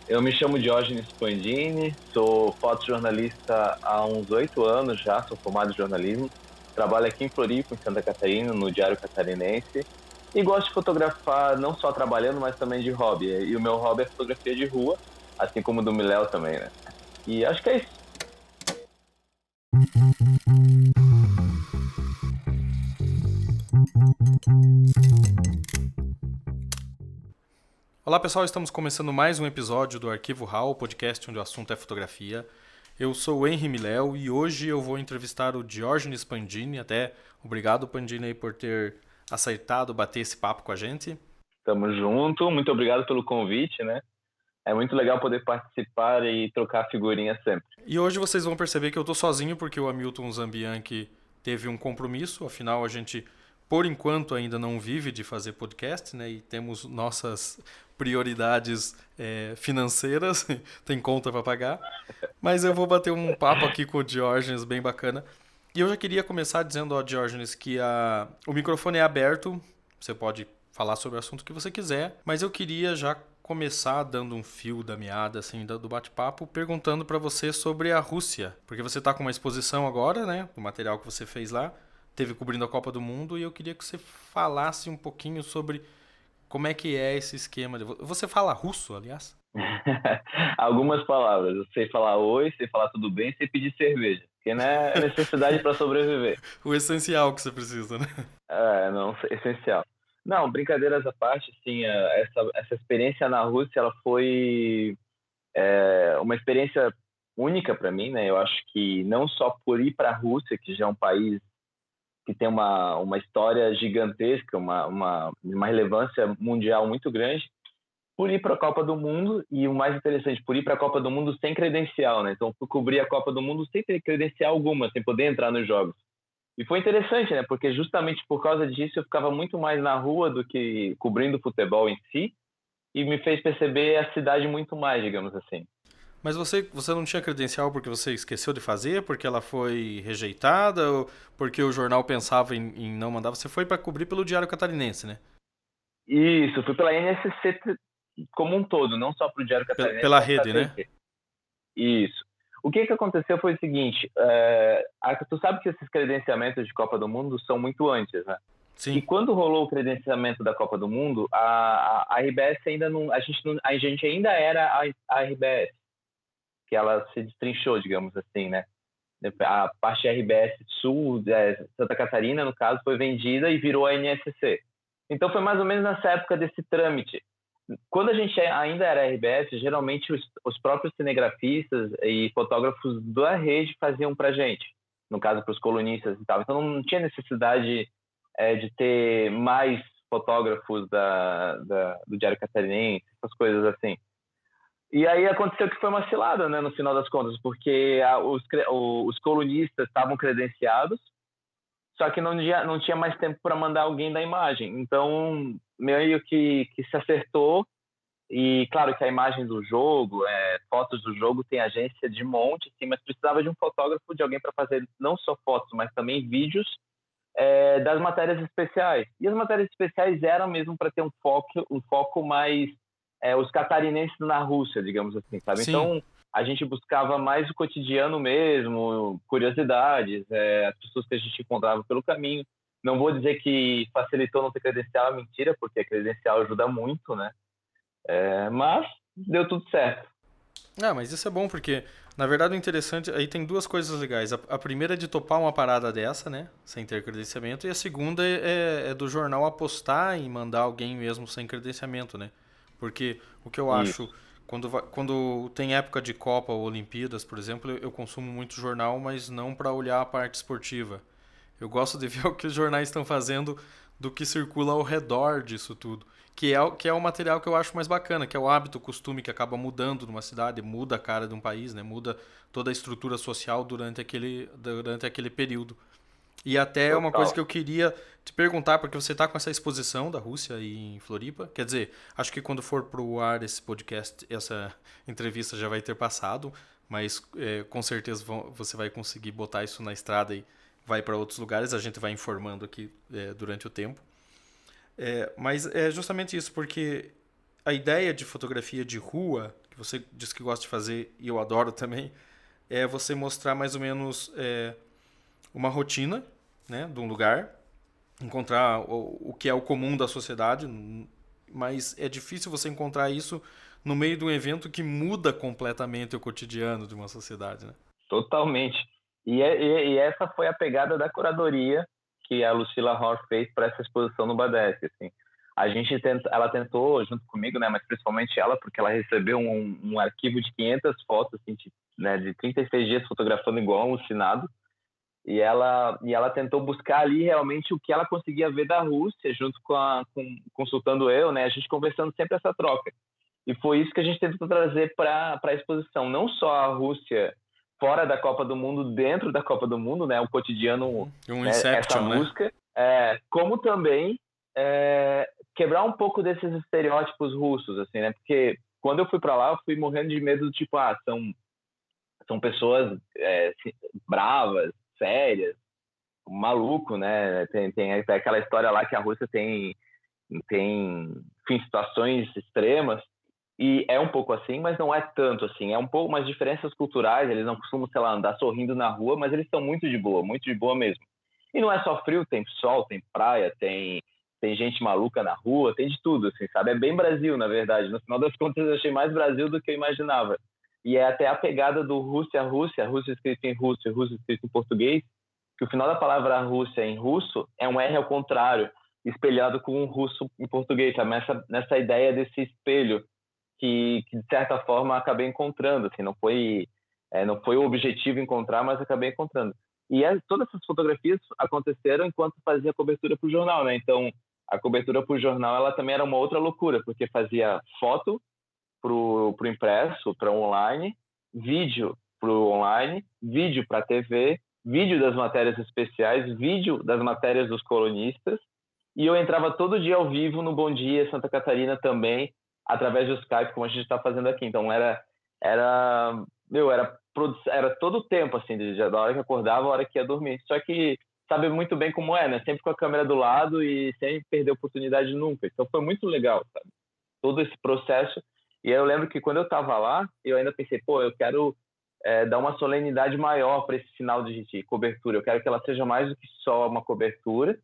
Eu me chamo Diógenes Pandini, sou fotojornalista há uns 8 anos já, sou formado em jornalismo. Trabalho aqui em Floripa, em Santa Catarina, no Diário Catarinense. E gosto de fotografar não só trabalhando, mas também de hobby. E o meu hobby é fotografia de rua, assim como o do Miléo também, né? E acho que é isso. Olá pessoal, estamos começando mais um episódio do Arquivo RAW, podcast onde o assunto é fotografia. Eu sou o Henry Miléo e hoje eu vou entrevistar o Diógenes Pandini. Até obrigado, Pandini, por ter aceitado bater esse papo com a gente. Tamo junto, muito obrigado pelo convite, né? É muito legal poder participar e trocar figurinhas sempre. E hoje vocês vão perceber que eu tô sozinho porque o Hamilton Zambianchi teve um compromisso, afinal a gente, por enquanto, ainda não vive de fazer podcast, né? E temos nossas prioridades financeiras, tem conta para pagar. Mas eu vou bater um papo aqui com o Diógenes bem bacana. E eu já queria começar dizendo ao Diógenes que o microfone é aberto, você pode falar sobre o assunto que você quiser, mas eu queria já começar dando um fio da meada assim do bate-papo, perguntando para você sobre a Rússia, porque você está com uma exposição agora, né, do material que você fez lá, teve cobrindo a Copa do Mundo e eu queria que você falasse um pouquinho sobre como é que é esse esquema. Você fala russo, aliás? Algumas palavras. Eu sei falar oi, sei falar tudo bem, sei pedir cerveja. Porque né, é necessidade para sobreviver. O essencial que você precisa, né? É, não, essencial. Não, brincadeiras à parte, assim, essa experiência na Rússia, ela foi uma experiência única para mim, né? Eu acho que não só por ir para a Rússia, que já é um país que tem uma história gigantesca, uma relevância mundial muito grande, por ir para a Copa do Mundo e o mais interessante, por ir para a Copa do Mundo sem credencial, né? Então, fui cobrir a Copa do Mundo sem ter credencial alguma, sem poder entrar nos jogos. E foi interessante, né? Porque justamente por causa disso eu ficava muito mais na rua do que cobrindo o futebol em si e me fez perceber a cidade muito mais, digamos assim. Mas você não tinha credencial porque você esqueceu de fazer, porque ela foi rejeitada, ou porque o jornal pensava em não mandar? Você foi para cobrir pelo Diário Catarinense, né? Isso, fui pela NSC como um todo, não só para o Diário Catarinense, Pela mas para a rede, né? TV. Isso. O que aconteceu foi o seguinte, tu sabe que esses credenciamentos de Copa do Mundo são muito antes, né? E Sim. quando rolou o credenciamento da Copa do Mundo, a RBS ainda não, a gente ainda era a RBS, que ela se destrinchou, digamos assim, né? A parte RBS Sul, Santa Catarina, no caso, foi vendida e virou a NSC. Então foi mais ou menos nessa época desse trâmite. Quando a gente ainda era RBS, geralmente os próprios cinegrafistas e fotógrafos da rede faziam para gente, no caso para os colunistas e tal. Então não tinha necessidade de ter mais fotógrafos do Diário Catarinense, essas coisas assim. E aí aconteceu que foi uma cilada, né, no final das contas, porque os colunistas estavam credenciados, só que não tinha mais tempo para mandar alguém da imagem. Então, meio que se acertou. E claro que a imagem do jogo, fotos do jogo, tem agência de monte, sim, mas precisava de um fotógrafo, de alguém para fazer não só fotos, mas também vídeos das matérias especiais. E as matérias especiais eram mesmo para ter um foco mais os catarinenses na Rússia, digamos assim, sabe? Sim. Então a gente buscava mais o cotidiano mesmo, curiosidades, as pessoas que a gente encontrava pelo caminho. Não vou dizer que facilitou não ter credencial, é mentira, porque a credencial ajuda muito, né? Mas deu tudo certo. Ah, mas isso é bom porque, na verdade, o interessante. Aí tem duas coisas legais. A primeira é de topar uma parada dessa, né? Sem ter credenciamento. E a segunda é do jornal apostar em mandar alguém mesmo sem credenciamento, né? Porque o que eu acho. Isso. Quando tem época de Copa ou Olimpíadas, por exemplo, eu consumo muito jornal, mas não para olhar a parte esportiva. Eu gosto de ver o que os jornais estão fazendo do que circula ao redor disso tudo. Que é o material que eu acho mais bacana, que é o hábito, o costume que acaba mudando numa cidade, muda a cara de um país, né? Muda toda a estrutura social durante aquele período. E até uma coisa Total. que eu queria te perguntar, porque você está com essa exposição da Rússia aí em Floripa. Quer dizer, acho que quando for pro ar esse podcast, essa entrevista já vai ter passado, mas com certeza você vai conseguir botar isso na estrada e vai para outros lugares. A gente vai informando aqui durante o tempo. Mas é justamente isso, porque a ideia de fotografia de rua, que você diz que gosta de fazer e eu adoro também, é você mostrar mais ou menos uma rotina, né, de um lugar, encontrar o que é o comum da sociedade, mas é difícil você encontrar isso no meio de um evento que muda completamente o cotidiano de uma sociedade, né? Totalmente. E essa foi a pegada da curadoria que a Lucila Hor fez para essa exposição no Badesque, assim. Ela tentou, junto comigo, né, mas principalmente ela, porque ela recebeu um arquivo de 500 fotos, assim, de 36 dias fotografando igual um alucinado, e ela tentou buscar ali realmente o que ela conseguia ver da Rússia, junto consultando eu, né, a gente conversando sempre essa troca. E foi isso que a gente tentou trazer para a exposição, não só a Rússia fora da Copa do Mundo, dentro da Copa do Mundo, né, o cotidiano, Um né, essa Inception, né? busca, como também quebrar um pouco desses estereótipos russos, assim, né, porque quando eu fui para lá, eu fui morrendo de medo, tipo, são pessoas bravas, sérias, maluco, né, tem aquela história lá que a Rússia tem enfim, situações extremas, e é um pouco assim, mas não é tanto assim. É um pouco umas diferenças culturais, eles não costumam, sei lá, andar sorrindo na rua, mas eles estão muito de boa mesmo. E não é só frio, tem sol, tem praia, tem gente maluca na rua, tem de tudo, assim, sabe? É bem Brasil, na verdade. No final das contas, eu achei mais Brasil do que eu imaginava. E é até a pegada do Rússia escrito em russo, Rússia escrito em português, que o final da palavra Rússia em russo é um R ao contrário, espelhado com um russo em português, sabe? Nessa ideia desse espelho que de certa forma acabei encontrando, assim, não foi o objetivo encontrar, mas acabei encontrando. E todas essas fotografias aconteceram enquanto fazia cobertura para o jornal, né? Então, a cobertura para o jornal, ela também era uma outra loucura, porque fazia foto pro impresso, para online, vídeo pro online, vídeo para TV, vídeo das matérias especiais, vídeo das matérias dos colunistas, e eu entrava todo dia ao vivo no Bom Dia Santa Catarina também, através do Skype, como a gente está fazendo aqui. Então era todo o tempo, assim, da hora que acordava, a hora que ia dormir. Só que sabe muito bem como é, né? Sempre com a câmera do lado e sem perder a oportunidade nunca. Então foi muito legal, sabe? Todo esse processo. E aí eu lembro que quando eu estava lá, eu ainda pensei, pô, eu quero dar uma solenidade maior para esse final de cobertura. Eu quero que ela seja mais do que só uma cobertura.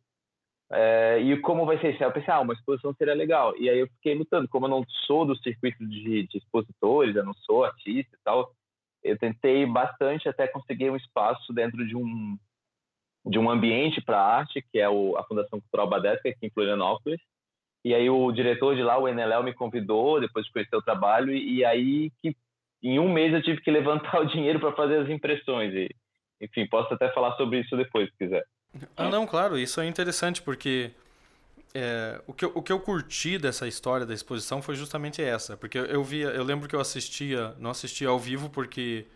E como vai ser isso? Aí eu pensei, uma exposição seria legal. E aí eu fiquei lutando. Como eu não sou do circuito de expositores, eu não sou artista e tal, eu tentei bastante até conseguir um espaço dentro de um ambiente para arte, que é a Fundação Cultural Badesca, aqui em Florianópolis. E aí o diretor de lá, o Eneléu, me convidou, depois de conhecer o trabalho, e aí que em um mês eu tive que levantar o dinheiro para fazer as impressões. Enfim, posso até falar sobre isso depois, se quiser. Ah, não, claro, isso é interessante porque o que eu curti dessa história da exposição foi justamente essa, porque eu lembro que não assistia ao vivo porque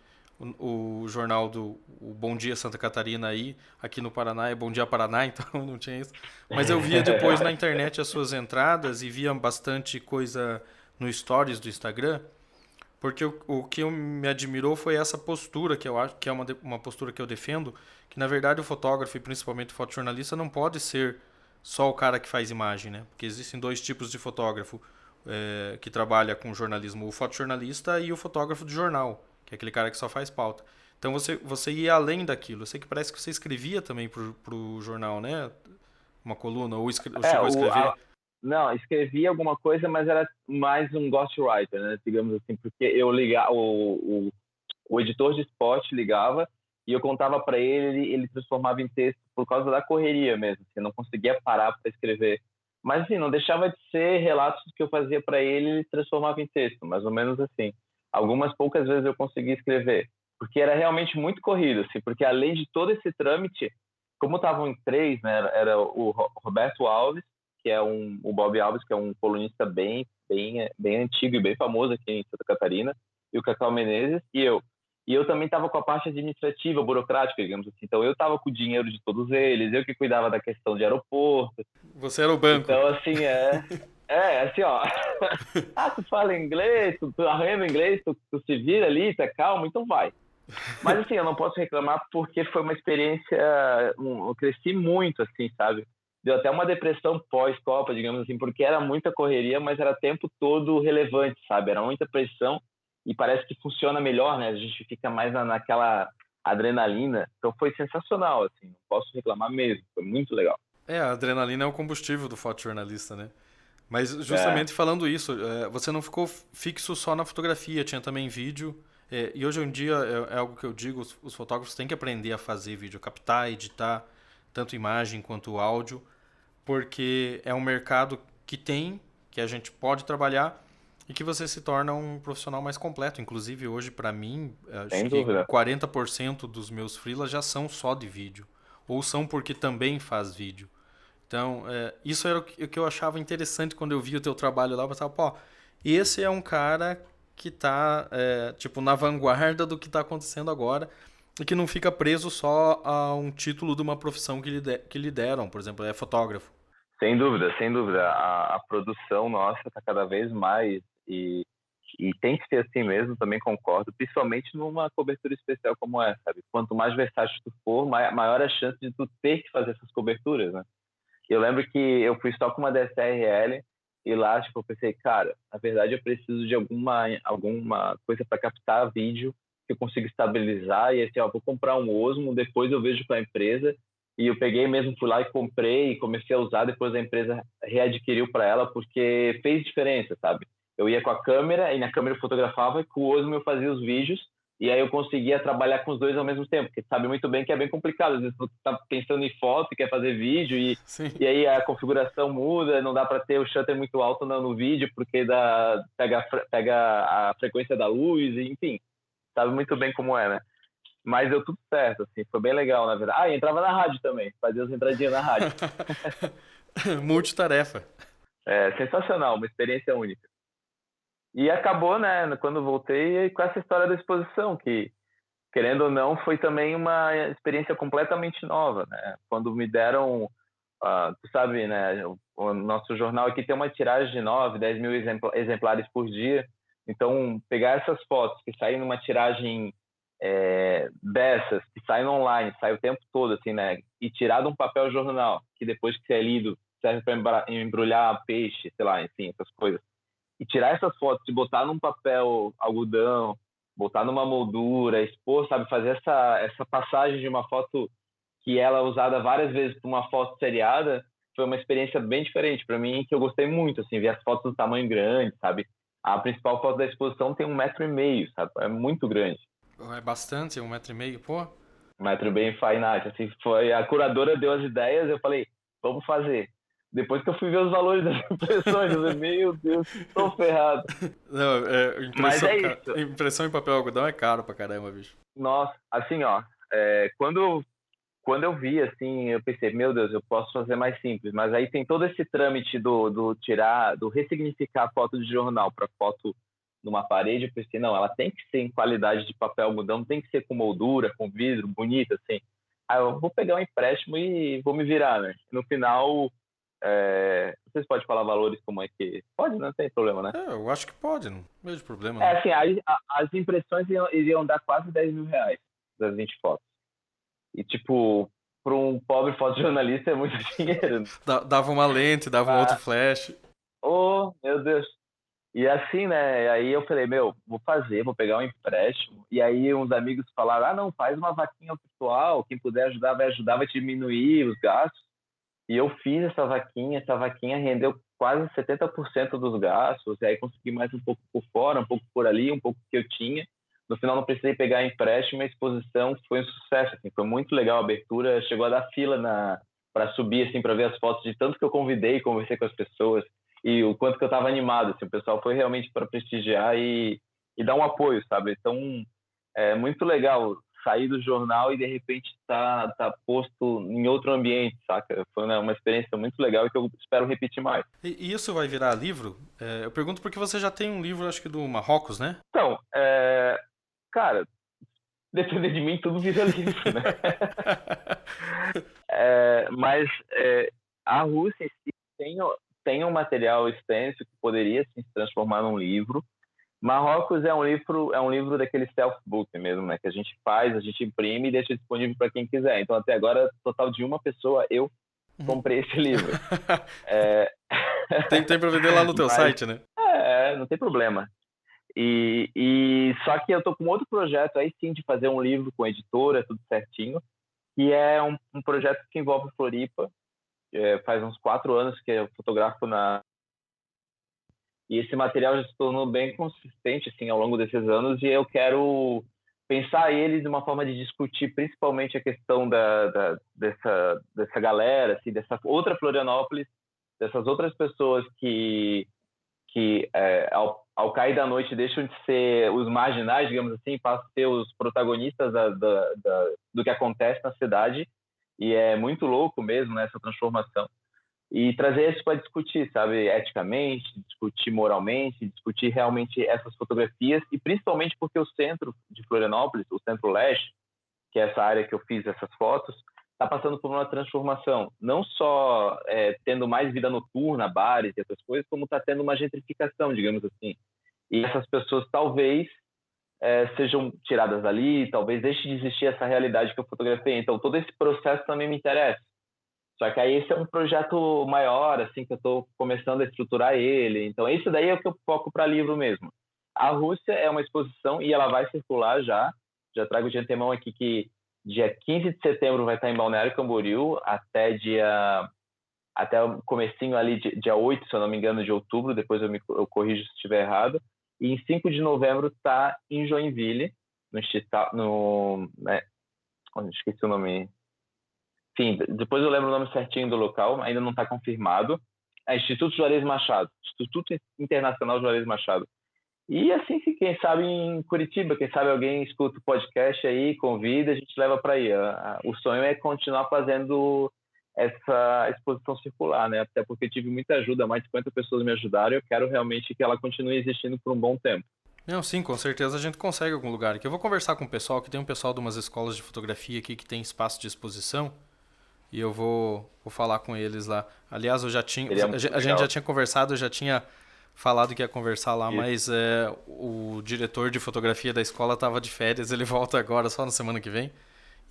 o jornal o Bom Dia Santa Catarina aí, aqui no Paraná é Bom Dia Paraná, então não tinha isso. Mas eu via depois na internet as suas entradas e via bastante coisa no stories do Instagram, porque o que me admirou foi essa postura, que eu acho que é uma postura que eu defendo, que na verdade o fotógrafo e principalmente o fotojornalista não pode ser só o cara que faz imagem, né? Porque existem dois tipos de fotógrafo que trabalha com jornalismo, o fotojornalista e o fotógrafo de jornal, que é aquele cara que só faz pauta. Então você ia além daquilo. Eu sei que parece que você escrevia também pro jornal, né? Uma coluna, ou chegou a escrever? Não, escrevi alguma coisa, mas era mais um ghostwriter, né? Digamos assim, porque eu ligava, o editor de spot ligava e eu contava para ele transformava em texto por causa da correria mesmo, assim, não conseguia parar para escrever. Mas assim, não deixava de ser relatos que eu fazia para ele transformava em texto, mais ou menos assim. Algumas poucas vezes eu consegui escrever, porque era realmente muito corrido, assim, porque além de todo esse trâmite, como estavam em três, né? Era o Roberto Alves, que é o Bob Alves, que é um colunista bem antigo e bem famoso aqui em Santa Catarina, e o Cacau Menezes, e eu. E eu também estava com a parte administrativa, burocrática, digamos assim. Então, eu estava com o dinheiro de todos eles, eu que cuidava da questão de aeroporto. Você era o banco. Então, assim, assim, ó. Tu fala inglês, tu arranha inglês, tu se vira ali, tu é calmo, então vai. Mas, assim, eu não posso reclamar porque foi uma experiência... eu cresci muito, assim, sabe? deu até uma depressão pós-Copa, digamos assim, porque era muita correria, mas era o tempo todo relevante, sabe? Era muita pressão e parece que funciona melhor, né? A gente fica mais naquela adrenalina. Então foi sensacional, assim, não posso reclamar mesmo, foi muito legal. A adrenalina é o combustível do fotojornalista, né? Mas É, justamente falando isso, você não ficou fixo só na fotografia, tinha também vídeo. E hoje em dia é algo que eu digo, os fotógrafos têm que aprender a fazer vídeo, captar, editar, tanto imagem quanto áudio, porque é um mercado que a gente pode trabalhar e que você se torna um profissional mais completo. Inclusive hoje, para mim, acho sem que dúvida. 40% dos meus freelas já são só de vídeo, ou são porque também faz vídeo. Então, isso era o que eu achava interessante quando eu via o teu trabalho lá. Eu pensava, pô, esse é um cara que tá, tipo, na vanguarda do que está acontecendo agora e que não fica preso só a um título de uma profissão que lhe deram. Por exemplo, é fotógrafo. Sem dúvida, sem dúvida. A produção nossa está cada vez mais e tem que ser assim mesmo, também concordo, principalmente numa cobertura especial como essa, sabe? Quanto mais versátil tu for, maior a chance de tu ter que fazer essas coberturas, né? Eu lembro que eu fui só com uma DSLR e lá, tipo, eu pensei, cara, na verdade eu preciso de alguma coisa para captar vídeo que eu consiga estabilizar e assim, ó, vou comprar um Osmo, depois eu vejo com a empresa e eu peguei mesmo, fui lá e comprei e comecei a usar, depois a empresa readquiriu para ela porque fez diferença, sabe? Eu ia com a câmera e na câmera eu fotografava e com o Osmo eu fazia os vídeos e aí eu conseguia trabalhar com os dois ao mesmo tempo, porque sabe muito bem que é bem complicado. Às vezes você está pensando em foto, quer fazer vídeo Sim. e aí a configuração muda, não dá para ter o shutter muito alto no vídeo, porque pega a frequência da luz, enfim, sabe muito bem como é, né? Mas deu tudo certo, assim, foi bem legal, na verdade. Ah, e entrava na rádio também, fazia as entradinhas na rádio. Multitarefa. É sensacional, uma experiência única. E acabou, né, quando voltei, com essa história da exposição, que, querendo ou não, foi também uma experiência completamente nova, né? Quando me deram tu sabe, né? O nosso jornal aqui tem uma tiragem de 9, 10 mil exemplares por dia. Então, pegar essas fotos que saem numa tiragem dessas, que saem online, sai o tempo todo, assim, né? E tirar de um papel jornal, que depois que é lido, serve para embrulhar peixe, sei lá, enfim, essas coisas. E tirar essas fotos e botar num papel algodão, botar numa moldura, expor, sabe? Fazer essa passagem de uma foto que ela é usada várias vezes para uma foto seriada, foi uma experiência bem diferente para mim, que eu gostei muito, assim, ver as fotos do tamanho grande, sabe? A principal foto da exposição tem 1,5 m, sabe? É muito grande. É bastante, 1,5 m, pô. 1,5 m bem fine art, assim, foi, a curadora deu as ideias, eu falei, vamos fazer. Depois que eu fui ver os valores das impressões, eu falei, meu Deus, tô ferrado. Não, Mas é isso. impressão em papel algodão é caro pra caramba, bicho. Nossa, assim, ó, quando eu vi, assim, eu pensei, meu Deus, eu posso fazer mais simples. Mas aí tem todo esse trâmite do tirar, do ressignificar a foto de jornal para foto numa parede. Eu pensei, não, ela tem que ser em qualidade de papel algodão, tem que ser com moldura, com vidro, bonita, assim. Aí eu vou pegar um empréstimo e vou me virar, né? No final, vocês podem falar valores como é que... Pode, não tem problema, né? Eu acho que pode, não vejo problema É, não. assim, as impressões iriam dar quase 10 mil reais das 20 fotos. E, tipo, para um pobre fotojornalista é muito dinheiro. Dava uma lente, dava um outro Mas, flash. oh, meu Deus. E assim, né? Aí eu falei, meu, vou fazer, vou pegar um empréstimo. E aí uns amigos falaram, ah, não, faz uma vaquinha virtual, quem puder ajudar, vai diminuir os gastos. E eu fiz essa vaquinha rendeu quase 70% dos gastos, e aí consegui mais um pouco por fora, um pouco por ali, um pouco que eu tinha. No final não precisei pegar empréstimo, a exposição foi um sucesso, assim, foi muito legal a abertura, chegou a dar fila para subir, assim, para ver as fotos de tanto que eu convidei, conversei com as pessoas, e o quanto que eu estava animado, assim, o pessoal foi realmente para prestigiar e dar um apoio, sabe? Então, é muito legal sair do jornal e de repente tá posto em outro ambiente, saca? Foi, né, uma experiência muito legal e que eu espero repetir mais. E isso vai virar livro? Eu pergunto porque você já tem um livro, acho que do Marrocos, né? Então, cara, depender de mim, tudo vira livro, né? Mas a Rússia em si tem um material extenso que poderia se transformar num livro. Marrocos é um livro daquele self-book mesmo, né? Que a gente imprime e deixa disponível para quem quiser. Então, até agora, total de uma pessoa, eu comprei esse livro. É... Tem para vender lá no teu site, né? Não tem problema. Só que eu tô com outro projeto aí sim de fazer um livro com editora, tudo certinho, que é um projeto que envolve Floripa. Faz uns 4 anos que eu fotografo e esse material já se tornou bem consistente assim ao longo desses anos, e eu quero pensar ele de uma forma de discutir principalmente a questão dessa galera, assim, dessa outra Florianópolis, dessas outras pessoas que ao cair da noite deixam de ser os marginais, digamos assim, passam a ser os protagonistas do que acontece na cidade, e é muito louco mesmo, né, essa transformação. E trazer isso para discutir, sabe, eticamente, discutir moralmente, discutir realmente essas fotografias, e principalmente porque o centro de Florianópolis, o centro-leste, que é essa área que eu fiz essas fotos, está passando por uma transformação, não só tendo mais vida noturna, bares e outras coisas, como está tendo uma gentrificação, digamos assim. E essas pessoas talvez sejam tiradas dali, talvez deixe de existir essa realidade que eu fotografei. Então, todo esse processo também me interessa. Só que aí esse é um projeto maior, assim, que eu estou começando a estruturar ele. Então, esse daí é o que eu foco para livro mesmo. A Rússia é uma exposição e ela vai circular já. Já trago de antemão aqui que dia 15 de setembro vai estar em Balneário Camboriú até o comecinho ali, dia 8, se eu não me engano, de outubro. Depois eu corrijo se estiver errado. E em 5 de novembro está em Joinville, né, esqueci o nome. Sim, depois eu lembro o nome certinho do local, ainda não está confirmado. É Instituto Juarez Machado, Instituto Internacional Juarez Machado. E assim, quem sabe em Curitiba, quem sabe alguém escuta o podcast aí, convida, a gente leva para aí. O sonho é continuar fazendo essa exposição circular, né? Até porque tive muita ajuda, mais de 50 pessoas me ajudaram, e eu quero realmente que ela continue existindo por um bom tempo. Não, sim, com certeza a gente consegue algum lugar aqui. Eu vou conversar com o pessoal, que tem um pessoal de umas escolas de fotografia aqui que tem espaço de exposição. E eu vou falar com eles lá. Aliás, eu já tinha. A gente já tinha conversado, eu já tinha falado que ia conversar lá, mas o diretor de fotografia da escola estava de férias, ele volta agora só na semana que vem.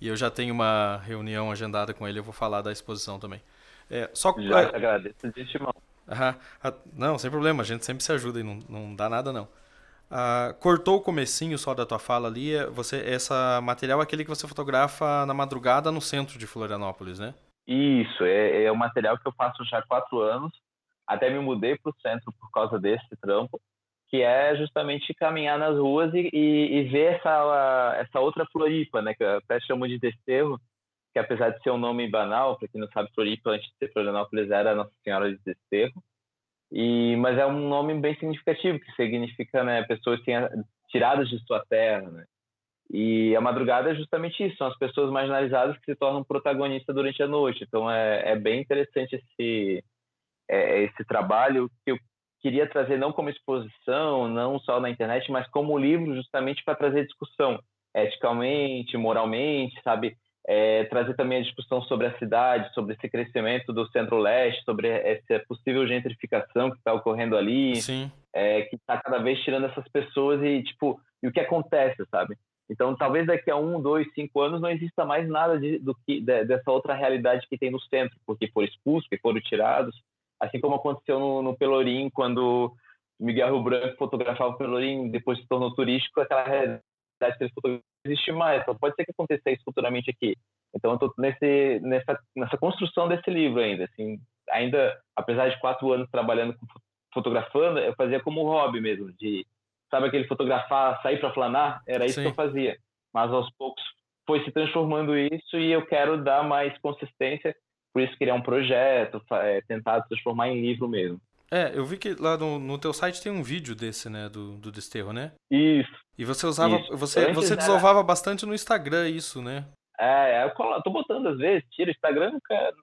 E eu já tenho uma reunião agendada com ele, eu vou falar da exposição também. Já agradeço de antemão. Não, sem problema, a gente sempre se ajuda e não dá nada não. Cortou o comecinho só da tua fala ali, essa material é aquele que você fotografa na madrugada no centro de Florianópolis, né? Isso, é um material que eu faço já há 4 anos, até me mudei para o centro por causa desse trampo, que é justamente caminhar nas ruas e ver essa outra Floripa, né, que eu até chamo de Desterro, que apesar de ser um nome banal, para quem não sabe, Floripa, antes de ser Florianópolis, era Nossa Senhora de Desterro, mas é um nome bem significativo, que significa, né, pessoas tiradas de sua terra, né? E a madrugada é justamente isso, são as pessoas marginalizadas que se tornam protagonistas durante a noite. Então é bem interessante esse trabalho que eu queria trazer não como exposição, não só na internet, mas como livro, justamente para trazer discussão eticamente, moralmente, sabe? Trazer também a discussão sobre a cidade, sobre esse crescimento do centro-leste, sobre essa possível gentrificação que está ocorrendo ali, Sim. Que está cada vez tirando essas pessoas e o que acontece, sabe? Então, talvez daqui a 1, 2, 5 anos não exista mais nada dessa outra realidade que tem no centro, porque foram expulsos, porque foram tirados, assim como aconteceu no Pelourinho, quando Miguel Rio Branco fotografava o Pelourinho, depois se tornou turístico, aquela realidade que eles fotografavam não existe mais. Então, pode ser que aconteça isso futuramente aqui. Então, eu estou nessa construção desse livro ainda. Assim, ainda, apesar de 4 anos trabalhando fotografando, eu fazia como hobby mesmo, sabe aquele fotografar, sair para flanar? Era isso que eu fazia. Mas aos poucos foi se transformando isso e eu quero dar mais consistência, por isso criar um projeto, tentar transformar em livro mesmo. Eu vi que lá no teu site tem um vídeo desse, né, do Desterro, né? Isso. E você usava, você desovava bastante no Instagram isso, né? Eu tô botando às vezes, o Instagram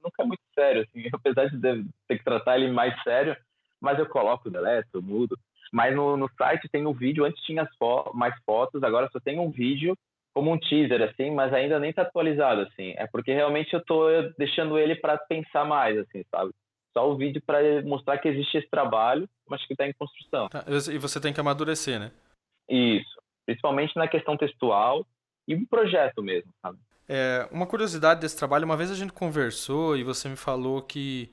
nunca é muito sério, assim, apesar de ter que tratar ele mais sério, mas eu coloco, deleto, mudo. Mas no site tem um vídeo, antes tinha mais fotos, agora só tem um vídeo como um teaser, assim, mas ainda nem tá atualizado, assim. É porque realmente eu tô deixando ele para pensar mais, assim, sabe? Só o vídeo para mostrar que existe esse trabalho, mas que está em construção. Tá, e você tem que amadurecer, né? Isso. Principalmente na questão textual e um projeto mesmo, sabe? Uma curiosidade desse trabalho, uma vez a gente conversou e você me falou que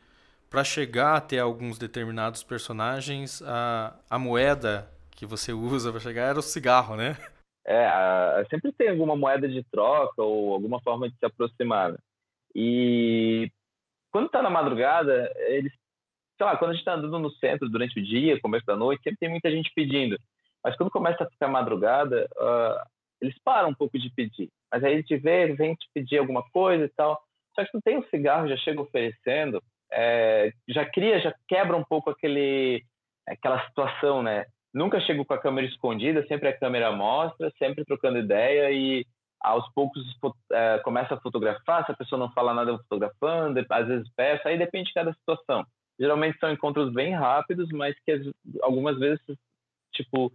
para chegar até alguns determinados personagens, a moeda que você usa para chegar era o cigarro, né? Sempre tem alguma moeda de troca ou alguma forma de se aproximar, né? E quando tá na madrugada, eles, sei lá, quando a gente tá andando no centro durante o dia, começo da noite, sempre tem muita gente pedindo. Mas quando começa a ficar madrugada, eles param um pouco de pedir. Mas aí a gente vê, vem te pedir alguma coisa e tal. Só que tu tem um cigarro, já chega oferecendo, já quebra um pouco aquela situação, né? Nunca chego com a câmera escondida, sempre a câmera mostra, sempre trocando ideia e aos poucos começa a fotografar, se a pessoa não fala nada eu vou fotografando, às vezes peço, aí depende de cada situação. Geralmente são encontros bem rápidos, mas que algumas vezes, tipo,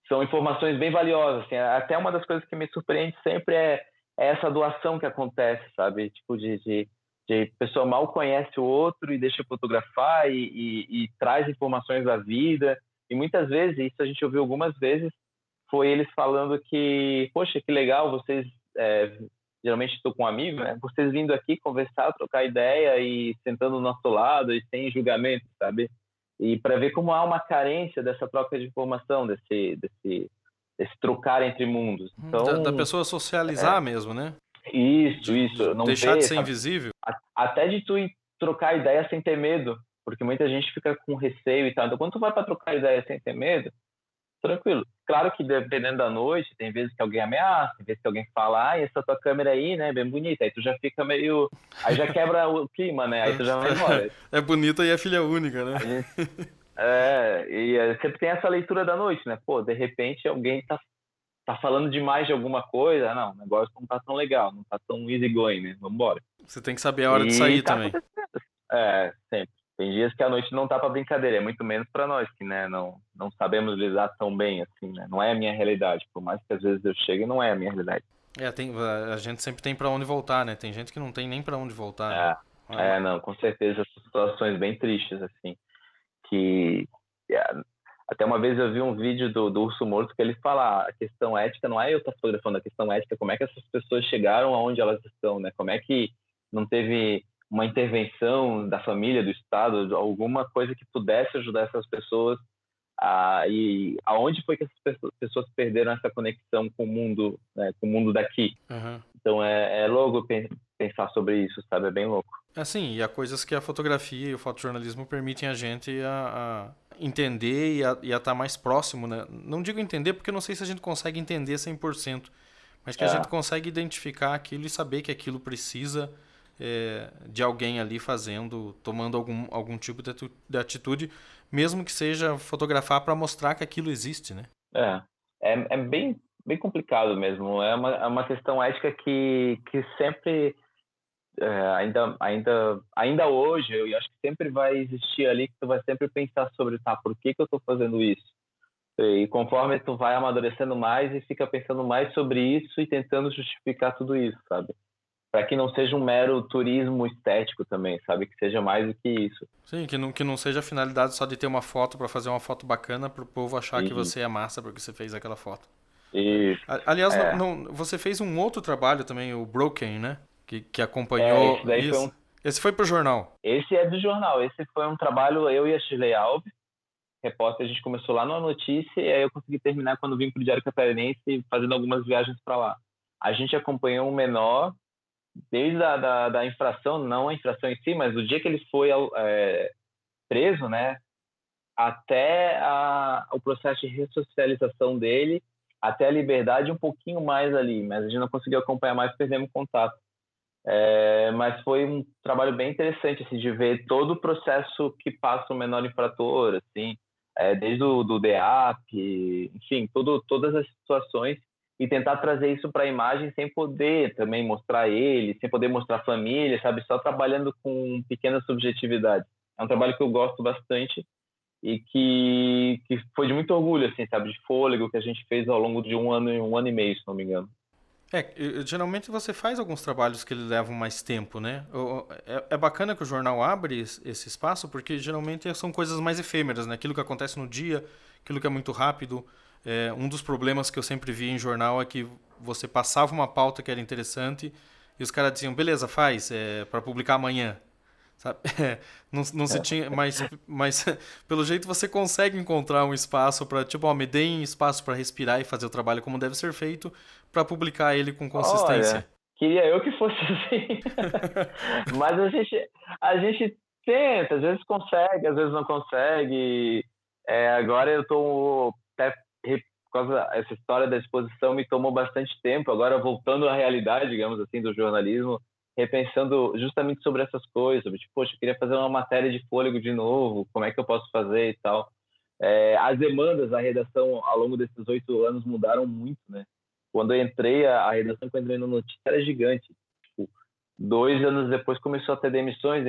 são informações bem valiosas, assim, até uma das coisas que me surpreende sempre é essa doação que acontece, sabe, tipo de pessoa mal conhece o outro e deixa fotografar e traz informações da vida, e muitas vezes, isso a gente ouviu algumas vezes, foi eles falando que, poxa, que legal, vocês, geralmente estou com um amigo, né, vocês vindo aqui conversar, trocar ideia e sentando do nosso lado e sem julgamento, sabe, e para ver como há uma carência dessa troca de informação, desse trocar entre mundos. Da Então, pessoa socializar mesmo, né? isso, não Deixar de ver, ser sabe? invisível. Até de tu ir trocar ideia sem ter medo, porque muita gente fica com receio e tal. Então, quando tu vai para trocar ideia sem ter medo, tranquilo. Claro que dependendo da noite, tem vezes que alguém ameaça, tem vezes que alguém fala, essa tua câmera aí, né, bem bonita. Aí tu já fica meio... Aí já quebra o clima, né? Aí tu já vai embora. É bonita e é filha única, né? Sempre tem essa leitura da noite, né? Pô, de repente alguém tá falando demais de alguma coisa. Não, o negócio não tá tão legal, não tá tão easy going, né? Vambora. Você tem que saber a hora de E sair tá também. acontecendo. Sempre. Tem dias que a noite não tá para brincadeira, é muito menos para nós, que, né, não sabemos lidar tão bem, assim, né? Não é a minha realidade, por mais que às vezes eu chegue, não é a minha realidade. A gente sempre tem pra onde voltar, né? Tem gente que não tem nem pra onde voltar, né? Não, com certeza, são situações bem tristes, assim, que até uma vez eu vi um vídeo do Urso Morto que ele fala a questão ética não é eu estar fotografando, a questão ética, como é que essas pessoas chegaram aonde elas estão, né? Como é que não teve uma intervenção da família, do Estado, alguma coisa que pudesse ajudar essas pessoas e aonde foi que essas pessoas perderam essa conexão com o mundo, né, com o mundo daqui. Uhum. Então é louco pensar sobre isso, sabe? É bem louco. Assim, e há coisas que a fotografia e o fotojornalismo permitem a gente a entender e a estar mais próximo, né? Não digo entender porque eu não sei se a gente consegue entender 100%, mas que a gente consegue identificar aquilo e saber que aquilo precisa de alguém ali fazendo, tomando algum tipo de atitude, mesmo que seja fotografar para mostrar que aquilo existe, né? É bem, bem complicado mesmo. É uma questão ética que sempre, ainda hoje, eu acho que sempre vai existir ali, que tu vai sempre pensar sobre, tá, por que eu estou fazendo isso? E conforme tu vai amadurecendo mais e fica pensando mais sobre isso e tentando justificar tudo isso, sabe? Para que não seja um mero turismo estético também, sabe? Que seja mais do que isso. Sim, que não seja a finalidade só de ter uma foto para fazer uma foto bacana para o povo achar que E, você é massa porque você fez aquela foto. isso. Aliás, você fez um outro trabalho também, o Broken, né? Que Esse acompanhou daí foi isso. Esse foi pro jornal. Esse é do jornal. Esse foi um trabalho, eu e a Shirley Alves, repórter, a gente começou lá numa notícia e aí eu consegui terminar quando vim para o Diário Catarinense fazendo algumas viagens para lá. A gente acompanhou um menor desde da infração, não a infração em si, mas do dia que ele foi preso, né, até o processo de ressocialização dele, até a liberdade um pouquinho mais ali, mas a gente não conseguiu acompanhar mais, perdemos contato. Mas foi um trabalho bem interessante, assim, de ver todo o processo que passa o menor infrator, assim, desde o do DEAP, enfim, todas as situações, e tentar trazer isso para a imagem sem poder também mostrar ele, sem poder mostrar a família, sabe? Só trabalhando com pequenas subjetividades. É um trabalho que eu gosto bastante e que foi de muito orgulho, assim, sabe? De fôlego que a gente fez ao longo de um ano e meio, se não me engano. Geralmente você faz alguns trabalhos que levam mais tempo, né? É bacana que o jornal abre esse espaço, porque geralmente são coisas mais efêmeras, né? Aquilo que acontece no dia, aquilo que é muito rápido. Um dos problemas que eu sempre vi em jornal é que você passava uma pauta que era interessante e os caras diziam, beleza, faz, para publicar amanhã. Sabe? Não se tinha, mas pelo jeito você consegue encontrar um espaço para, tipo, ó, me deem espaço para respirar e fazer o trabalho como deve ser feito para publicar ele com consistência. Olha, queria eu que fosse assim. Mas a gente tenta, às vezes consegue, às vezes não consegue. Agora eu tô até por causa essa história da exposição me tomou bastante tempo. Agora voltando à realidade, digamos assim, do jornalismo, repensando justamente sobre essas coisas, sobre, tipo, poxa, eu queria fazer uma matéria de fôlego de novo, como é que eu posso fazer e tal. As demandas da redação ao longo desses 8 anos mudaram muito, né? Quando eu entrei, a redação que eu entrei no Notícia era gigante. Tipo, 2 anos depois começou a ter demissões,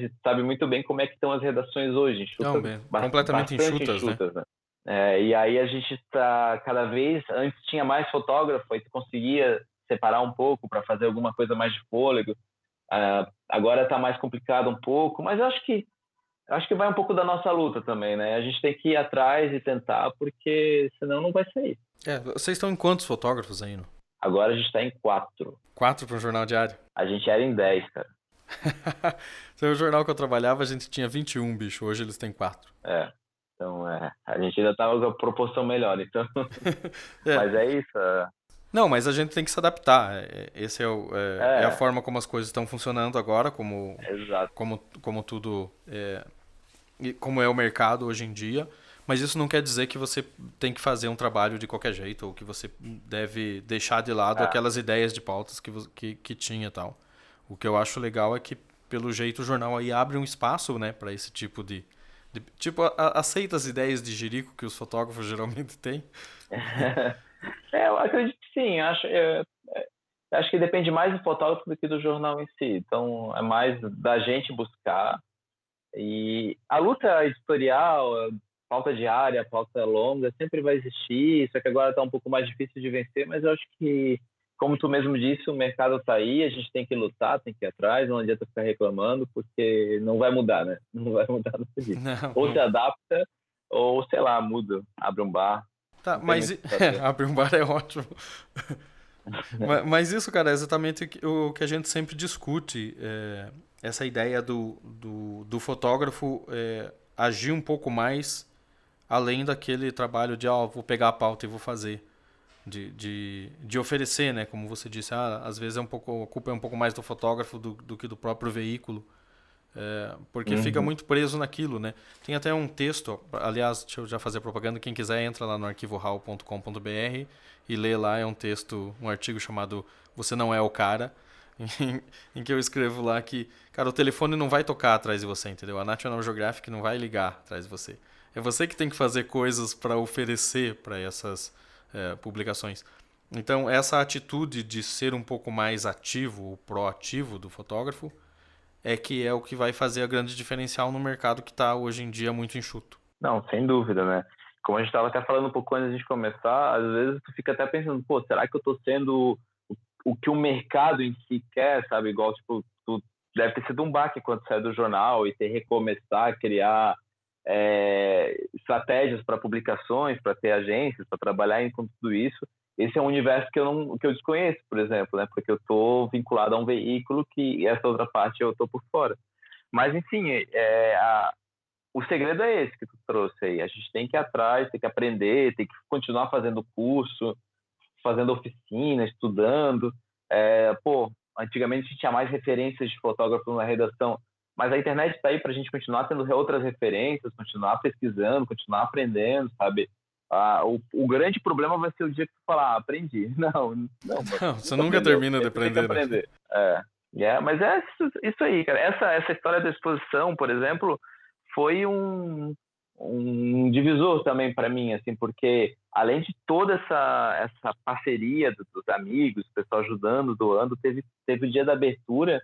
e sabe muito bem como é que estão as redações hoje, Não, bem, completamente bastante enxutas, né? né? E aí a gente está cada vez, antes tinha mais fotógrafo, aí tu conseguia separar um pouco para fazer alguma coisa mais de fôlego. Agora está mais complicado um pouco, mas eu acho que vai um pouco da nossa luta também, né? A gente tem que ir atrás e tentar, porque senão não vai sair. Vocês estão em quantos fotógrafos ainda? Agora a gente está em 4. 4 para um jornal diário? A gente era em 10, cara. No jornal que eu trabalhava, a gente tinha 21, bicho. Hoje eles têm 4. Então, a gente ainda estava com a proporção melhor, então... Mas é isso. Não, mas a gente tem que se adaptar. Esse é a forma como as coisas estão funcionando agora, Exato. como tudo... como é o mercado hoje em dia. Mas isso não quer dizer que você tem que fazer um trabalho de qualquer jeito, ou que você deve deixar de lado aquelas ideias de pautas que tinha e tal. O que eu acho legal é que, pelo jeito, o jornal aí abre um espaço, né, para esse tipo de tipo, aceita as ideias de jirico que os fotógrafos geralmente têm? Eu acredito que sim. Acho que depende mais do fotógrafo do que do jornal em si. Então, é mais da gente buscar. E a luta editorial, pauta diária, pauta longa, sempre vai existir, só que agora está um pouco mais difícil de vencer, mas eu acho que, como tu mesmo disse, o mercado está aí, a gente tem que lutar, tem que ir atrás, não adianta ficar reclamando, porque não vai mudar, né? Não vai mudar nada disso. Ou se adapta, ou, sei lá, muda, abre um bar. Tá, mas abrir um bar é ótimo. Mas isso, cara, é exatamente o que a gente sempre discute. Essa ideia do fotógrafo agir um pouco mais além daquele trabalho de vou pegar a pauta e vou fazer. De oferecer, né? Como você disse, às vezes a culpa é um pouco mais do fotógrafo do que do próprio veículo. Porque fica muito preso naquilo, né? Tem até um texto, aliás, deixa eu já fazer propaganda, quem quiser entra lá no arquivohal.com.br e lê lá, é um artigo chamado Você Não É o Cara, em que eu escrevo lá que, cara, o telefone não vai tocar atrás de você, entendeu? A National Geographic não vai ligar atrás de você. É você que tem que fazer coisas para oferecer para essas publicações. Então, essa atitude de ser um pouco mais ativo, ou proativo do fotógrafo, que é o que vai fazer a grande diferencial no mercado que está hoje em dia muito enxuto. Não, sem dúvida, né? Como a gente estava até falando um pouco antes de a gente começar, às vezes tu fica até pensando, pô, será que eu estou sendo o que o mercado em si quer, sabe? Igual, tipo, tu deve ter sido um baque quando saiu do jornal e ter recomeçar, criar estratégias para publicações, para ter agências, para trabalhar com tudo isso. Esse é um universo que eu desconheço, por exemplo, né? Porque eu estou vinculado a um veículo que essa outra parte eu estou por fora. Mas, enfim, o segredo é esse que tu trouxe aí. A gente tem que ir atrás, tem que aprender, tem que continuar fazendo curso, fazendo oficina, estudando. Antigamente a gente tinha mais referências de fotógrafo na redação, mas a internet está aí para a gente continuar tendo outras referências, continuar pesquisando, continuar aprendendo, sabe? O grande problema vai ser o dia que tu falar, aprendi. Não, você nunca termina de aprender. Mas é isso aí, cara. Essa história da exposição, por exemplo, foi um divisor também para mim, assim, porque além de toda essa parceria dos amigos, o pessoal ajudando, doando, teve o dia da abertura,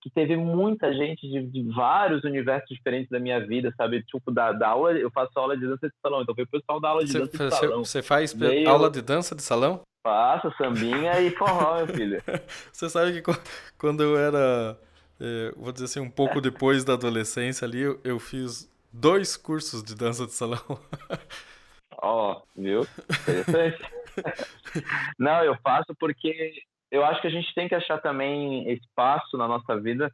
que teve muita gente de vários universos diferentes da minha vida, sabe? Tipo, da aula, eu faço aula de dança de salão, então veio o pessoal da aula de dança de salão. Você faz aula de dança de salão? Faço sambinha e forró, meu filho. Você sabe que quando eu era, vou dizer assim, um pouco depois da adolescência ali, eu fiz 2 cursos de dança de salão. Viu? Interessante. Não, eu faço porque eu acho que a gente tem que achar também espaço na nossa vida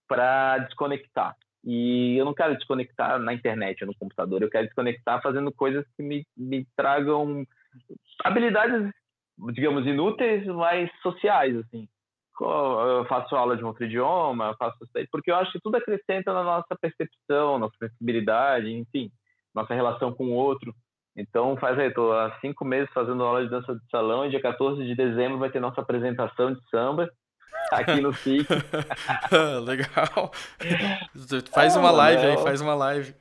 para desconectar. E eu não quero desconectar na internet ou no computador, eu quero desconectar fazendo coisas que me tragam habilidades, digamos, inúteis, mas sociais, assim. Eu faço aula de um outro idioma, eu faço isso aí, porque eu acho que tudo acrescenta na nossa percepção, nossa sensibilidade, enfim, nossa relação com o outro. Então, faz aí, tô há 5 meses fazendo aula de dança de salão e dia 14 de dezembro vai ter nossa apresentação de samba aqui no SIC. Legal. Faz É, uma mano, live aí, faz uma live.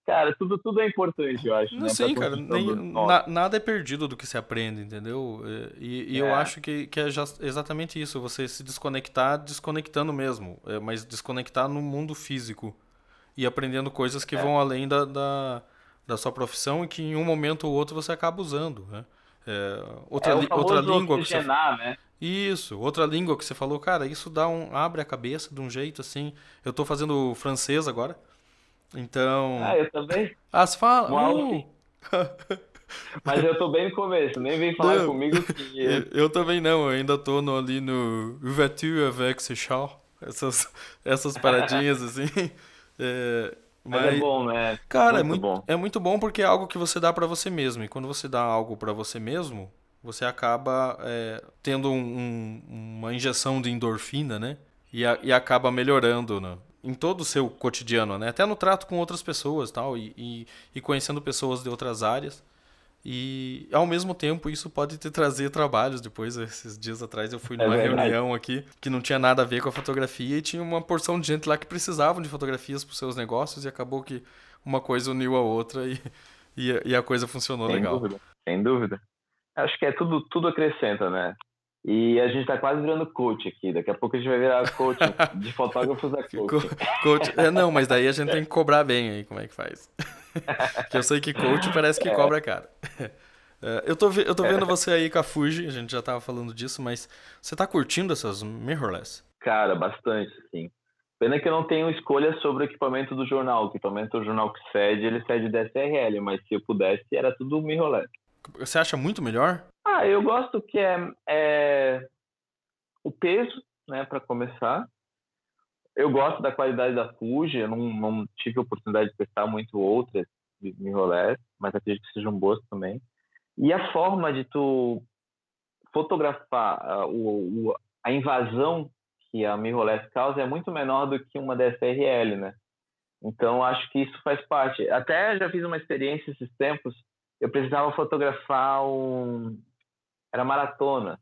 cara, tudo é importante, eu acho, Não, né, para sim, cara, construção do nosso. nada é perdido do que se aprende, entendeu? E eu É, acho que é exatamente isso, você se desconectar, desconectando mesmo, mas desconectar no mundo físico e aprendendo coisas que é, vão além da sua profissão e que em um momento ou outro você acaba usando, né? é o Outra famoso língua que você... oxigenar, né? Isso, outra língua que você falou, cara, isso abre a cabeça de um jeito assim. Eu tô fazendo francês agora, então... Ah, eu também. Ah, você fala... Uau, mas eu tô bem no começo, nem vem falar Não, comigo que eu também não, eu ainda tô ali no Ouverture avec ce char, essas paradinhas assim. É, mas é mas, bom, né? cara, Muito bom. é muito bom porque é algo que você dá pra você mesmo. E quando você dá algo pra você mesmo, você acaba tendo uma injeção de endorfina, né? E acaba melhorando, né? Em todo o seu cotidiano, né? Até no trato com outras pessoas tal, e conhecendo pessoas de outras áreas. E ao mesmo tempo isso pode te trazer trabalhos depois. Esses dias atrás eu fui É numa verdade. reunião aqui que não tinha nada a ver com a fotografia e tinha uma porção de gente lá que precisavam de fotografias para os seus negócios e acabou que uma coisa uniu a outra e a coisa funcionou Sem legal. dúvida, sem dúvida. Acho que é tudo acrescenta, né? E a gente tá quase virando coach aqui. Daqui a pouco a gente vai virar coaching, de fotógrafos a coaching. Coach, não, mas daí a gente tem que cobrar bem aí, como é que faz? Que eu sei que coach parece que cobra caro. Eu tô vendo você aí com a Fuji, a gente já tava falando disso, mas você tá curtindo essas mirrorless? Cara, bastante, sim. Pena que eu não tenho escolha sobre o equipamento do jornal. O equipamento do jornal que cede, ele cede DSLR, mas se eu pudesse, era tudo mirrorless. Você acha muito melhor? Ah, eu gosto que é o peso, né, para começar. Eu gosto da qualidade da Fuji, eu não tive a oportunidade de testar muito outras de mirrorless, mas acredito que sejam boas também. E a forma de tu fotografar a invasão que a mirrorless causa é muito menor do que uma DSLR, né? Então, acho que isso faz parte. Até já fiz uma experiência esses tempos, eu precisava fotografar era maratona.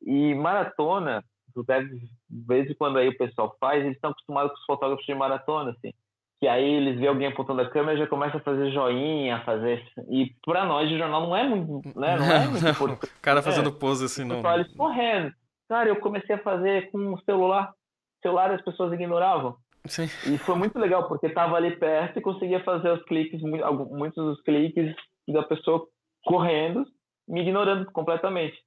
E maratona, tu deve, de vez em quando aí o pessoal faz, eles estão acostumados com os fotógrafos de maratona, assim. Que aí eles veem alguém apontando a câmera e já começa a fazer joinha, fazer... E para nós de jornal não é muito, né? Não é Não, muito não. O importante, cara né? fazendo pose O assim, não. pessoal, eles correndo. Cara, eu comecei a fazer com o celular. Celular as pessoas ignoravam. Sim. E foi muito legal, porque estava ali perto e conseguia fazer os cliques, muitos dos cliques da pessoa correndo, me ignorando completamente.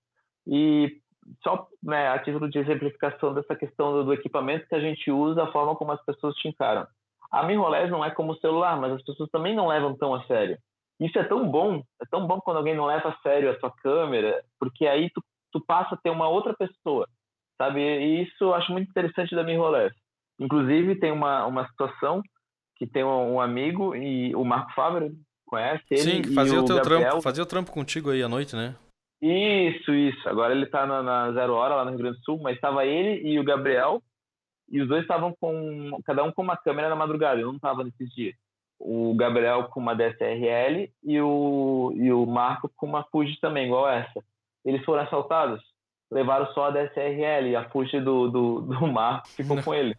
E só, né, a título de exemplificação dessa questão do equipamento que a gente usa, a forma como as pessoas te encaram. A mirrorless não é como o celular, mas as pessoas também não levam tão a sério. Isso é tão bom quando alguém não leva a sério a sua câmera, porque aí tu passa a ter uma outra pessoa, sabe? E isso eu acho muito interessante da mirrorless. Inclusive, tem uma situação que tem um amigo, e o Marco Fábio, conhece Sim, ele, que e fazia o o teu trampo, Gabriel. fazia o trampo contigo aí à noite, né? Isso. Agora ele está na Zero Hora, lá no Rio Grande do Sul, mas estava ele e o Gabriel, e os dois estavam cada um com uma câmera na madrugada, eu não estava nesses dias. O Gabriel com uma DSLR e o Marco com uma Fuji também, igual essa. Eles foram assaltados, levaram só a DSLR, e a Fuji do Marco ficou Não. com ele.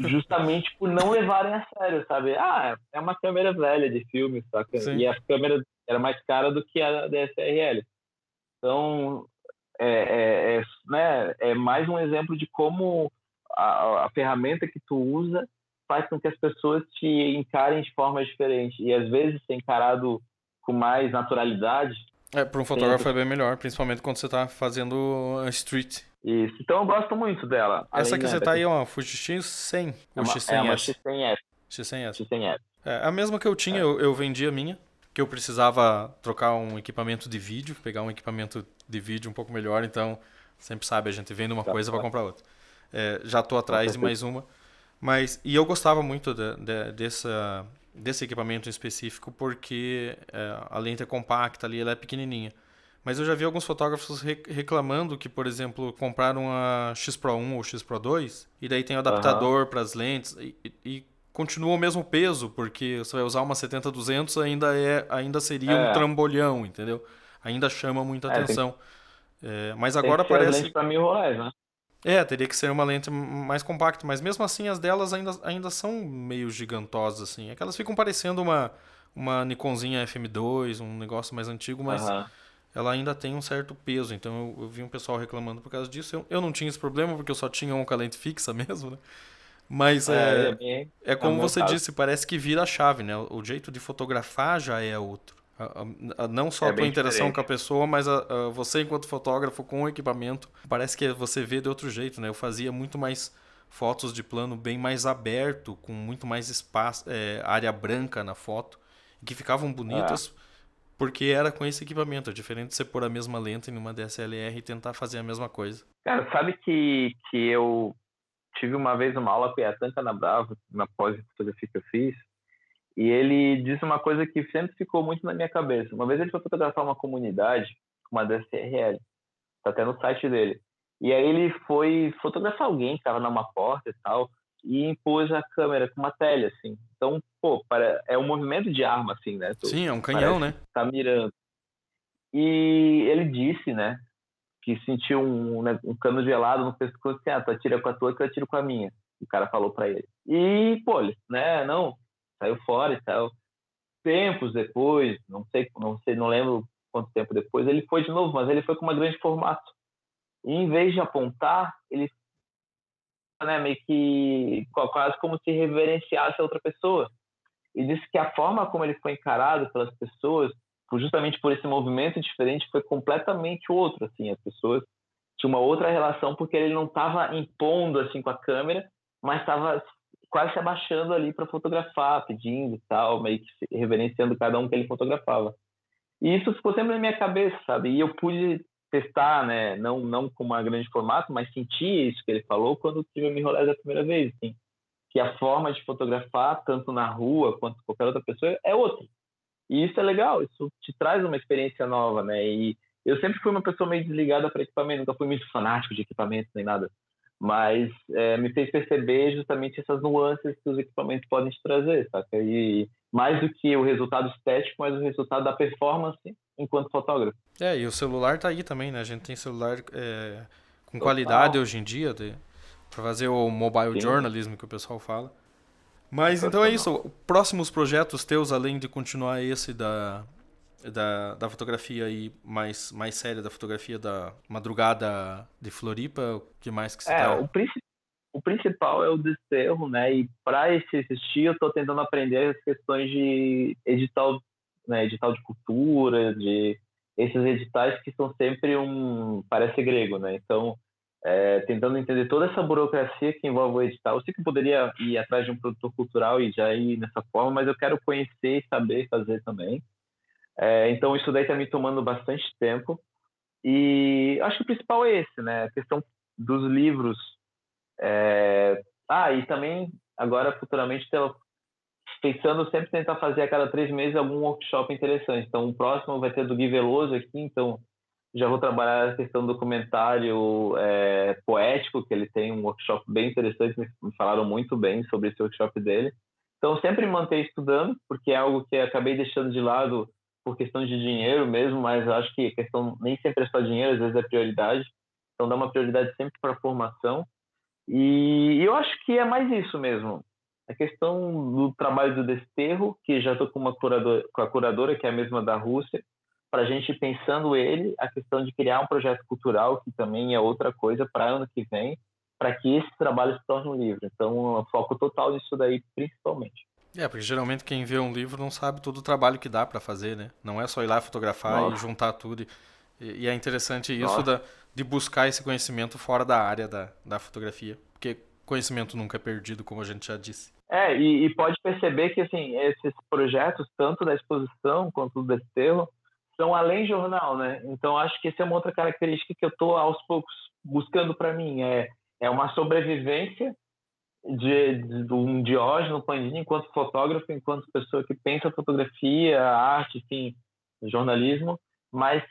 Justamente por não levarem a sério, sabe? Ah, é uma câmera velha de filme, saca? Sim. E a câmera era mais cara do que a DSLR. Então, né, é mais um exemplo de como a ferramenta que tu usa faz com que as pessoas te encarem de forma diferente. E às vezes ser encarado com mais naturalidade. Para um Tem fotógrafo é bem melhor, principalmente quando você tá fazendo street. isso. Então eu gosto muito dela. Essa Além, que né, você tá aí é uma Fuji X100 ou é uma X100S? X100S. X100S. X100S. A mesma que eu tinha, eu vendi a minha. que eu precisava trocar um equipamento de vídeo, pegar um equipamento de vídeo um pouco melhor, então sempre sabe, a gente vende uma Tá, coisa para tá. comprar outra. Já estou Com atrás de certeza. mais uma, e eu gostava muito desse equipamento em específico porque a lente é compacta ali, ela é pequenininha. Mas eu já vi alguns fotógrafos reclamando que, por exemplo, compraram a X Pro 1 ou X Pro 2 e daí tem o Aham. adaptador para as lentes e continua o mesmo peso, porque você vai usar uma 70-200 ainda seria um É, trambolhão, entendeu? Ainda chama muita tem, atenção. Mas tem agora que ser as lentes parece. para mirrorless, né? Teria que ser uma lente mais compacta, mas mesmo assim as delas ainda são meio gigantosas, assim. É que elas ficam parecendo uma Nikonzinha FM2, um negócio mais antigo, mas Aham. ela ainda tem um certo peso. Então eu vi um pessoal reclamando por causa disso. Eu não tinha esse problema, porque eu só tinha um com a lente fixa mesmo, né? Mas É, é bem. é É o como meu você caso. disse, parece que vira a chave, né? O jeito de fotografar já é outro. Não só a É tua bem interação com diferente. a pessoa, mas você enquanto fotógrafo com o equipamento, parece que você vê de outro jeito, né? Eu fazia muito mais fotos de plano bem mais aberto, com muito mais espaço, área branca na foto, que ficavam É. bonitas porque era com esse equipamento. É diferente de você pôr a mesma lente em uma DSLR e tentar fazer a mesma coisa. Cara, sabe que eu tive uma vez uma aula com o Yatan Canabravo, na pós-fotografia que eu fiz, e ele disse uma coisa que sempre ficou muito na minha cabeça. Uma vez ele foi fotografar uma comunidade, uma DSLR, tá até no site dele. E aí ele foi fotografar alguém que estava numa porta e tal, e impôs a câmera com uma tele, assim. Então, pô, é um movimento de arma, assim, né? Sim, é um canhão, Parece que né? tá mirando. E ele disse, né, que sentiu um cano gelado no pescoço, assim, tu atira com a tua que eu atiro com a minha. O cara falou pra ele. E, pô, ele, né, não, saiu fora e tal. Tempos depois, não sei, não lembro quanto tempo depois, ele foi de novo, mas ele foi com uma grande formato. E em vez de apontar, ele, né, meio que quase como se reverenciasse a outra pessoa. E disse que a forma como ele foi encarado pelas pessoas, justamente por esse movimento diferente, foi completamente outro. Assim, as pessoas tinham uma outra relação porque ele não estava impondo assim com a câmera, mas estava quase se abaixando ali para fotografar, pedindo e tal, meio que reverenciando cada um que ele fotografava. E isso ficou sempre na minha cabeça, sabe? E eu pude testar, né? Não com uma grande formato, mas sentir isso que ele falou quando tive a me enrolar da primeira vez, assim. Que a forma de fotografar, tanto na rua quanto qualquer outra pessoa, é outra. E isso é legal, isso te traz uma experiência nova, né? E eu sempre fui uma pessoa meio desligada para equipamento, nunca fui muito fanático de equipamento nem nada. Mas me fez perceber justamente essas nuances que os equipamentos podem te trazer, saca? E mais do que o resultado estético, mas o resultado da performance enquanto fotógrafo. E o celular tá aí também, né? A gente tem celular com qualidade Total. hoje em dia para fazer o mobile Sim, journalism que o pessoal fala. Mas então é sensacional. isso. Próximos projetos teus, além de continuar esse da fotografia aí mais séria, da fotografia da madrugada de Floripa, o que mais que você É, tá. o principal é o desterro, né? E para esse existir, eu estou tentando aprender as questões de edital, né? Edital de cultura, de esses editais que são sempre parece grego, né? Então, tentando entender toda essa burocracia que envolve o edital. Eu sei que eu poderia ir atrás de um produtor cultural e já ir nessa forma, mas eu quero conhecer e saber fazer também. Então, isso daí está me tomando bastante tempo. E acho que o principal é esse, né? A questão dos livros e também, agora, futuramente, pensando sempre tentar fazer a cada 3 meses algum workshop interessante. Então, o próximo vai ter do Gui Veloso aqui, então já vou trabalhar a questão do documentário poético, que ele tem um workshop bem interessante, me falaram muito bem sobre esse workshop dele. Então, sempre manter estudando, porque é algo que acabei deixando de lado por questão de dinheiro mesmo, mas acho que a questão nem sempre é só dinheiro, às vezes é prioridade. Então, dá uma prioridade sempre para a formação. E eu acho que é mais isso mesmo. A questão do trabalho do desterro, que já estou com a curadora, que é a mesma da Rússia, para a gente ir pensando ele, a questão de criar um projeto cultural, que também é outra coisa para ano que vem, para que esse trabalho se torne um livro. Então, o foco total nisso daí, principalmente. Porque geralmente quem vê um livro não sabe todo o trabalho que dá para fazer, né? Não é só ir lá fotografar e Nossa, juntar tudo. E é interessante isso nossa. de buscar esse conhecimento fora da área da fotografia. Porque conhecimento nunca é perdido, como a gente já disse. E pode perceber que assim, esses projetos, tanto da exposição quanto do desterro, são além jornal, né? Então, acho que essa é uma outra característica que eu estou, aos poucos, buscando para mim. É uma sobrevivência de um Diógenes Pandini enquanto fotógrafo, enquanto pessoa que pensa fotografia, arte, enfim, jornalismo, mas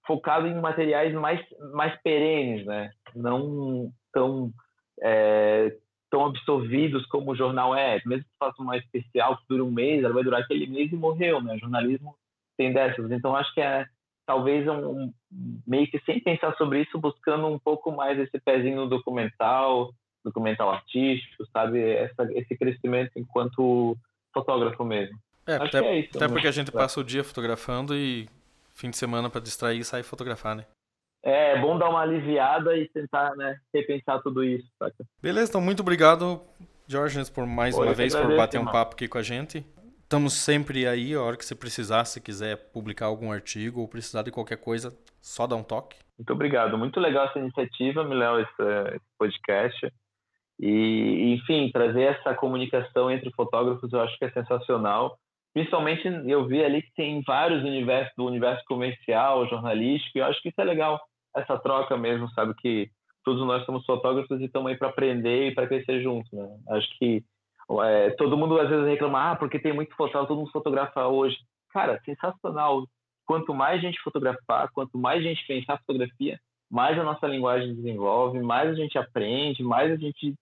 focado em materiais mais perenes, né? Não tão tão absorvidos como o jornal é. Mesmo que faça uma especial que dure um mês, ela vai durar aquele mês e morreu, né? O jornalismo tem dessas. Então, acho que talvez meio que sem pensar sobre isso, buscando um pouco mais esse pezinho no documental artístico, sabe? Esse crescimento enquanto fotógrafo mesmo. Acho que é isso. Até porque a gente passa o dia fotografando e fim de semana para distrair sai fotografar, né? É bom dar uma aliviada e tentar, né, repensar tudo isso, saca? Beleza, então muito obrigado, Diógenes, por mais uma vez, por bater um papo aqui com a gente. Estamos sempre aí, a hora que você precisar, se quiser publicar algum artigo ou precisar de qualquer coisa, só dá um toque. Muito obrigado, muito legal essa iniciativa, Miléo, esse podcast. E, enfim, trazer essa comunicação entre fotógrafos eu acho que é sensacional. Principalmente, eu vi ali que tem vários universos, do universo comercial, jornalístico, e eu acho que isso é legal, essa troca mesmo, sabe? Que todos nós somos fotógrafos e estamos aí para aprender e para crescer juntos, né? Acho que todo mundo às vezes reclama, porque tem muito fotógrafo, todo mundo fotografa hoje. Cara, sensacional. Quanto mais gente fotografar, quanto mais gente pensar fotografia, mais a nossa linguagem desenvolve, mais a gente aprende, mais a gente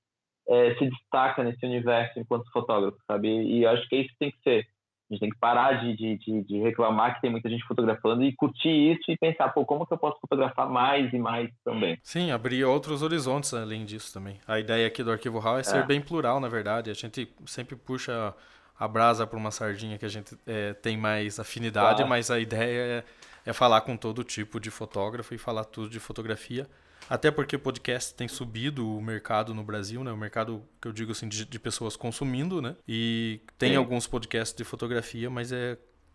se destaca nesse universo enquanto fotógrafo, sabe? E acho que é isso que tem que ser. A gente tem que parar de reclamar que tem muita gente fotografando e curtir isso e pensar, como que eu posso fotografar mais e mais também. Sim, abrir outros horizontes além disso também. A ideia aqui do Arquivo Raw é ser bem plural, na verdade. A gente sempre puxa a brasa para uma sardinha que a gente tem mais afinidade, mas a ideia é falar com todo tipo de fotógrafo e falar tudo de fotografia. Até porque o podcast tem subido o mercado no Brasil, né? O mercado que eu digo assim de pessoas consumindo, né? E tem alguns podcasts de fotografia, mas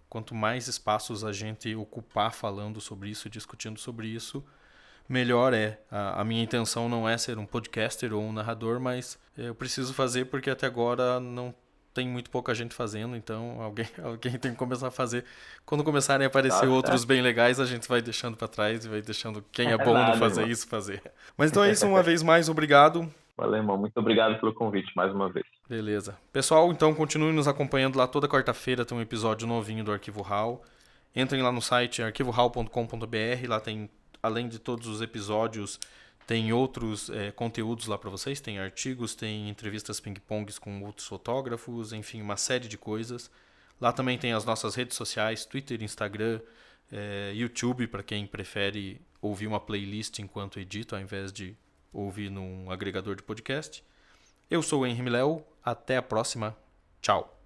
quanto mais espaços a gente ocupar falando sobre isso, discutindo sobre isso, melhor é. A minha intenção não é ser um podcaster ou um narrador, mas eu preciso fazer porque até agora não tem muito pouca gente fazendo, então alguém tem que começar a fazer. Quando começarem a aparecer outros bem legais, a gente vai deixando para trás e vai deixando quem é bom no fazer isso fazer. Mas então é isso, uma vez mais, obrigado. Valeu, irmão. Muito obrigado pelo convite, mais uma vez. Beleza. Pessoal, então continue nos acompanhando lá. Toda quarta-feira tem um episódio novinho do Arquivo Raw. Entrem lá no site arquivoraw.com.br, lá tem, além de todos os episódios, tem outros conteúdos lá para vocês, tem artigos, tem entrevistas ping-pongs com outros fotógrafos, enfim, uma série de coisas. Lá também tem as nossas redes sociais, Twitter, Instagram, YouTube, para quem prefere ouvir uma playlist enquanto edita, ao invés de ouvir num agregador de podcast. Eu sou o Henry Miléo, até a próxima, tchau!